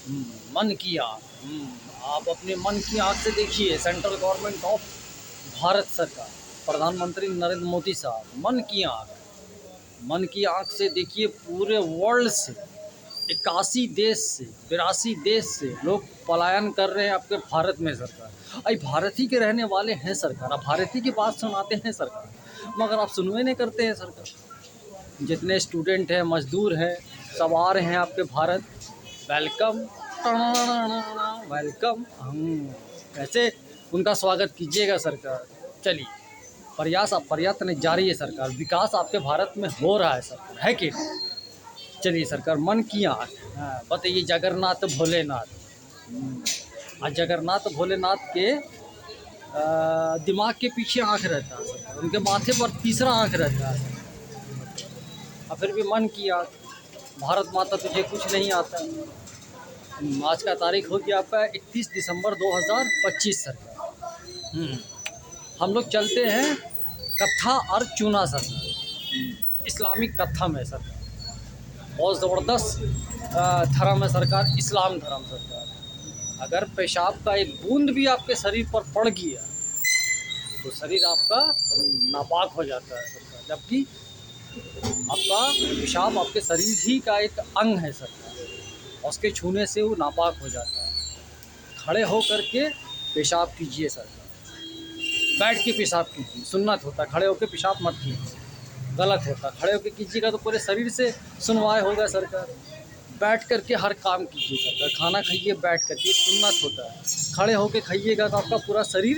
मन की आग। आप अपने मन की आग से देखिए, सेंट्रल गवर्नमेंट ऑफ भारत सरकार, प्रधानमंत्री नरेंद्र मोदी साहब, मन की आग। मन की आंख से देखिए, पूरे वर्ल्ड से 81 देश से 82 देश से लोग पलायन कर रहे हैं आपके भारत में सरकार। अरे भारत ही के रहने वाले हैं सरकार, आप भारत ही की बात सुनाते हैं सरकार, मगर आप सुनवे नहीं करते हैं सरकार। जितने स्टूडेंट हैं, मजदूर हैं, सब आ रहे हैं आपके भारत। Welcome, welcome. हम कैसे उनका स्वागत कीजिएगा सरकार। चलिए, प्रयत्न जारी है सरकार, विकास आपके भारत में हो रहा है सरकार, है कि नहीं? चलिए सरकार, मन की आँख। हाँ, बताइए, जगन्नाथ भोलेनाथ। आज जगन्नाथ भोलेनाथ के दिमाग के पीछे आँख रहता है सरकार, उनके माथे पर तीसरा आँख रहता है और फिर भी मन की आँख। भारत माता तुझे कुछ नहीं आता। आज का तारीख हो गया आपका 31 दिसंबर 2025 सरकार। हम लोग चलते हैं कत्था और चूना सरकार, इस्लामिक कत्था में सरकार। बहुत ज़बरदस्त धर्म है सरकार, इस्लाम धर्म सरकार। अगर पेशाब का एक बूंद भी आपके शरीर पर पड़ गया तो शरीर आपका नापाक हो जाता है सरकार, जबकि आपका पेशाब आपके शरीर ही का एक अंग है सरकार, उसके छूने से वो नापाक हो जाता है। खड़े हो करके पेशाब कीजिए सरकार, बैठ के पेशाब कीजिए, सुन्नत होता है, खड़े होकर पेशाब मत कीजिए, गलत होता। खड़े होकर कीजिएगा तो पूरे शरीर से सुनवाई होगा सरकार। बैठ करके हर काम कीजिए सरकार, खाना खाइए बैठ करके, सुन्नत होता है। खड़े होकर खाइएगा तो आपका पूरा शरीर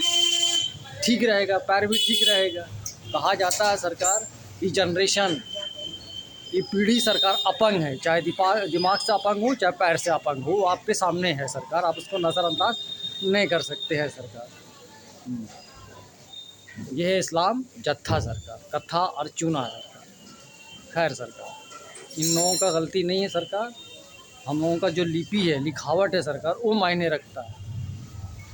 ठीक रहेगा, पैर भी ठीक रहेगा। कहा जाता है सरकार, ये जनरेशन, ये पीढ़ी सरकार अपंग है, चाहे दिमाग से अपंग हो, चाहे पैर से अपंग हो, आपके सामने है सरकार, आप उसको नज़रअंदाज नहीं कर सकते हैं सरकार। यह है इस्लाम जत्था सरकार, कत्था और चूना सरकार। खैर सरकार, इन लोगों का गलती नहीं है सरकार, हम लोगों का जो लिपि है, लिखावट है सरकार, वो मायने रखता है।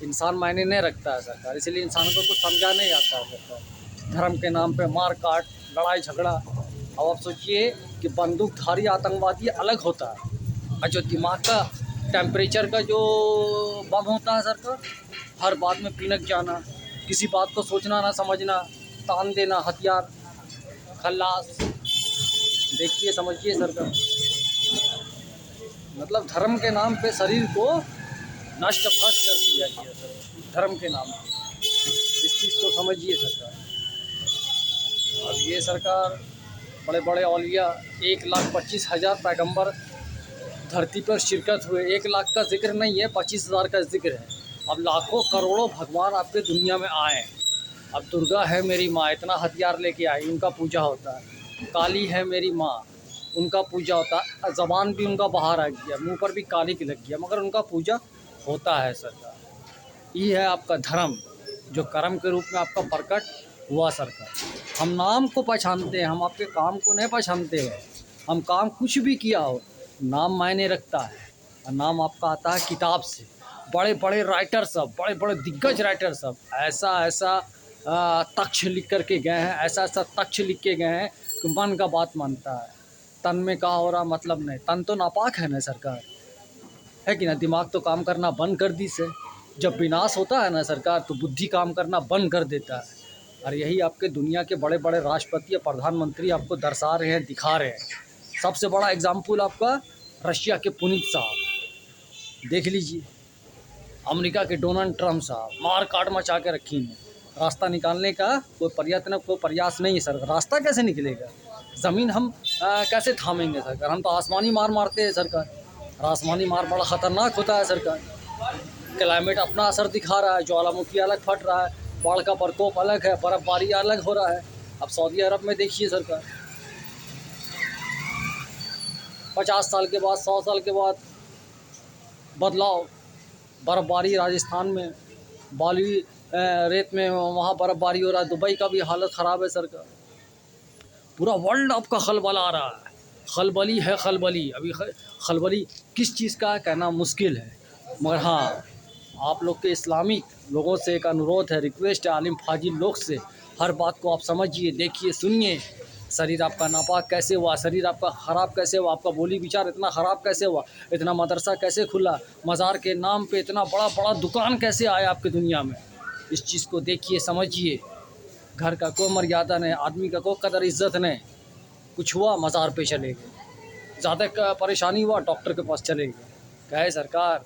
इंसान मायने नहीं रखता है सरकार, इसलिए इंसान को कुछ समझा नहीं आता है सरकार। धर्म के नाम पे मार काट, लड़ाई झगड़ा। अब आप सोचिए कि बंदूकधारी आतंकवादी अलग होता है, और जो दिमाग का टेम्परेचर का जो बम होता है सरकार, हर बात में पिनक जाना, किसी बात को सोचना ना समझना, तान देना, हथियार, खल्लास। देखिए, समझिए सरकार, मतलब धर्म के नाम पे शरीर को नष्ट भ्रष्ट कर दिया गया सर, धर्म के नाम पे। इस चीज़ को समझिए सरकार। अब ये सरकार, बड़े बड़े औलिया, 1,25,000 पैगंबर धरती पर शिरकत हुए। 1 लाख का जिक्र नहीं है, 25,000 का जिक्र है। अब लाखों करोड़ों भगवान आपके दुनिया में आए। अब दुर्गा है मेरी माँ, इतना हथियार लेके आई, उनका पूजा होता है। काली है मेरी माँ, उनका पूजा होता है। ज़बान भी उनका बाहर आ गया, मुंह पर भी काली की लग गया, मगर उनका पूजा होता है सरकार। ये है आपका धर्म, जो कर्म के रूप में आपका प्रकट हुआ सरकार। हम नाम को पहचानते हैं, हम आपके काम को नहीं पहचानते हैं। हम काम कुछ भी किया हो, नाम मायने रखता है, और नाम आपका आता है किताब से। बड़े बड़े राइटर सब, बड़े बड़े दिग्गज राइटर सब ऐसा ऐसा तक्ष लिख करके गए हैं, ऐसा ऐसा तक्ष लिख के गए हैं कि मन का बात मानता है। तन में कहा हो रहा मतलब नहीं, तन तो नापाक है ना सरकार, है कि ना? दिमाग तो काम करना बंद कर दी से। जब विनाश होता है ना सरकार, तो बुद्धि काम करना बंद कर देता है। और यही आपके दुनिया के बड़े बड़े राष्ट्रपति या प्रधानमंत्री आपको दर्शा रहे हैं, दिखा रहे हैं। सबसे बड़ा एग्जाम्पल आपका रशिया के पुतिन साहब, देख लीजिए। अमेरिका के डोनाल्ड ट्रंप साहब मार काट मचा के रखी हैं। रास्ता निकालने का कोई प्रयत्न, कोई प्रयास नहीं है सर। रास्ता कैसे निकलेगा? ज़मीन हम कैसे थामेंगे सरकार? हम तो आसमानी मार मारते हैं सरकार, और आसमानी मार बड़ा ख़तरनाक होता है सरकार। क्लाइमेट अपना असर दिखा रहा है, ज्वालामुखी अलग फट रहा है, बाढ़ का प्रकोप अलग है, बर्फ़बारी अलग हो रहा है। अब सऊदी अरब में देखिए सरकार, 50 साल के बाद, 100 साल के बाद बदलाव। बर्फ़बारी राजस्थान में, बाली रेत में वहाँ बर्फ़बारी हो रहा है। दुबई का भी हालत ख़राब है सरकार। पूरा वर्ल्ड आपका खलबला रहा है, खलबली है खलबली। अभी खलबली किस चीज़ का है कहना मुश्किल है, मगर हाँ, आप लोग के इस्लामिक लोगों से एक अनुरोध है, रिक्वेस्ट है, आलिम फाजिल लोग से, हर बात को आप समझिए, देखिए, सुनिए। शरीर आपका नापाक कैसे हुआ, शरीर आपका ख़राब कैसे हुआ, आपका बोली विचार इतना ख़राब कैसे हुआ, इतना मदरसा कैसे खुला, मज़ार के नाम पे इतना बड़ा बड़ा दुकान कैसे आया आपकी दुनिया में। इस चीज़ को देखिए, समझिए। घर का कोई मर्यादा नहीं, आदमी का कोई कदर इज़्ज़त नहीं। कुछ हुआ मज़ार पे चले गए, ज़्यादा परेशानी हुआ डॉक्टर के पास चले गए। क्या है सरकार,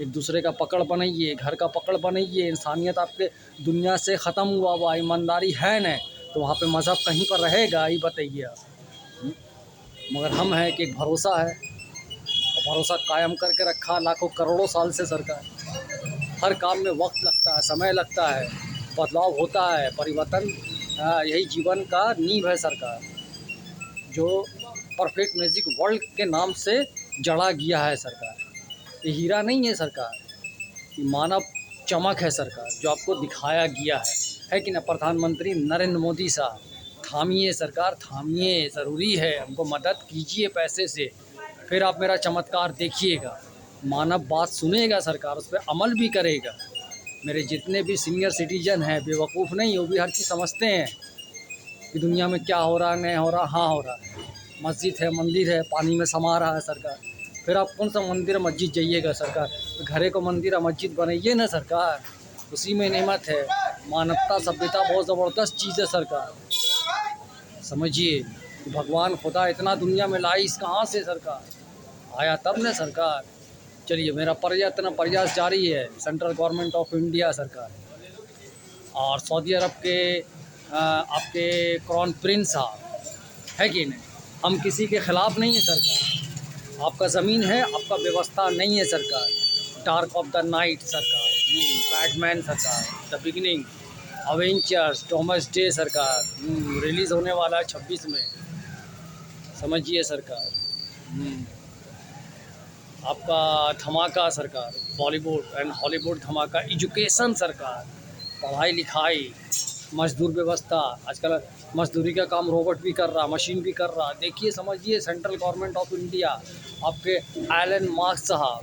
एक दूसरे का पकड़ बनाइए, घर का पकड़ बनाइए। इंसानियत आपके दुनिया से ख़त्म हुआ, ईमानदारी है नहीं, तो वहाँ पे मज़हब कहीं पर रहेगा ही, बताइए आप। मगर हम हैं कि एक भरोसा है, और भरोसा कायम करके रखा लाखों करोड़ों साल से सरकार। हर काम में वक्त लगता है, समय लगता है, बदलाव होता है, परिवर्तन यही जीवन का नींव है सरकार, जो परफेक्ट मैजिक वर्ल्ड के नाम से जड़ा गया है सरकार। ये हीरा नहीं है सरकार, ये मानव चमक है सरकार, जो आपको दिखाया गया है कि ना। प्रधानमंत्री नरेंद्र मोदी साहब, थामिए सरकार, थामिए, ज़रूरी है, हमको मदद कीजिए पैसे से, फिर आप मेरा चमत्कार देखिएगा। मानव बात सुनेगा सरकार, उस पर अमल भी करेगा। मेरे जितने भी सीनियर सिटीजन हैं बेवकूफ़ नहीं, वो भी हर चीज़ समझते हैं कि दुनिया में क्या हो रहा, नहीं हो रहा। हाँ हो रहा है, मस्जिद है, मंदिर है, पानी में समा रहा है सरकार। फिर आप कौन सा मंदिर मस्जिद जाइएगा सरकार, तो घरे को मंदिर मस्जिद बनाइए ना सरकार, उसी में नेमत है। मानवता सभ्यता बहुत ज़बरदस्त चीज़ है सरकार, समझिए। भगवान खुदा इतना दुनिया में लाई इस कहाँ से सरकार, आया तब न सरकार। चलिए, मेरा प्रयास जारी है। सेंट्रल गवर्नमेंट ऑफ इंडिया सरकार और सऊदी अरब के आपके क्राउन प्रिंस साहब, है कि नहीं, हम किसी के ख़िलाफ़ नहीं है सरकार। आपका ज़मीन है, आपका व्यवस्था नहीं है सरकार। डार्क ऑफ द नाइट सरकार, बैटमैन सरकार, the beginning, Avengers, Thomas day सरकार, रिलीज़ होने वाला है 26 में, समझिए सरकार। आपका धमाका सरकार, बॉलीवुड एंड हॉलीवुड धमाका, एजुकेशन सरकार, पढ़ाई लिखाई, मजदूर व्यवस्था। आजकल मजदूरी का काम रोबोट भी कर रहा, मशीन भी कर रहा। देखिए, समझिए, सेंट्रल गवर्नमेंट ऑफ इंडिया, आपके एलन मास्क साहब,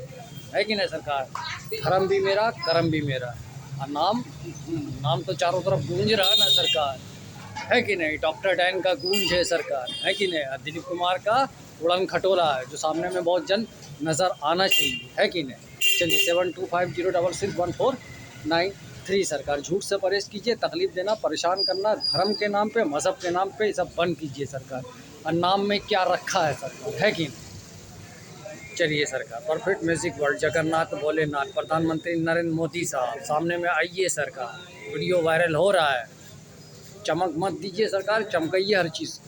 है कि नहीं सरकार। धर्म भी मेरा, कर्म भी मेरा, और नाम तो चारों तरफ गूंज रहा ना सरकार, है कि नहीं। डॉक्टर डैन का गूंज है सरकार, है कि नहीं। दिलीप कुमार का उड़न खटोला है, जो सामने में बहुत जन नज़र आना चाहिए, है कि नहीं। चलिए, 7250661493 सरकार। झूठ से परहेज़ कीजिए, तकलीफ़ देना, परेशान करना, धर्म के नाम पे, मज़हब के नाम पे, सब बंद कीजिए सरकार। और नाम में क्या रखा है सरकार, है कि नहीं। चलिए सरकार, perfect music world, Jagannath Bholenath, प्रधानमंत्री नरेंद्र मोदी साहब, सामने में आइए सरकार। वीडियो वायरल हो रहा है, चमक मत दीजिए सरकार, चमकाइए हर चीज़।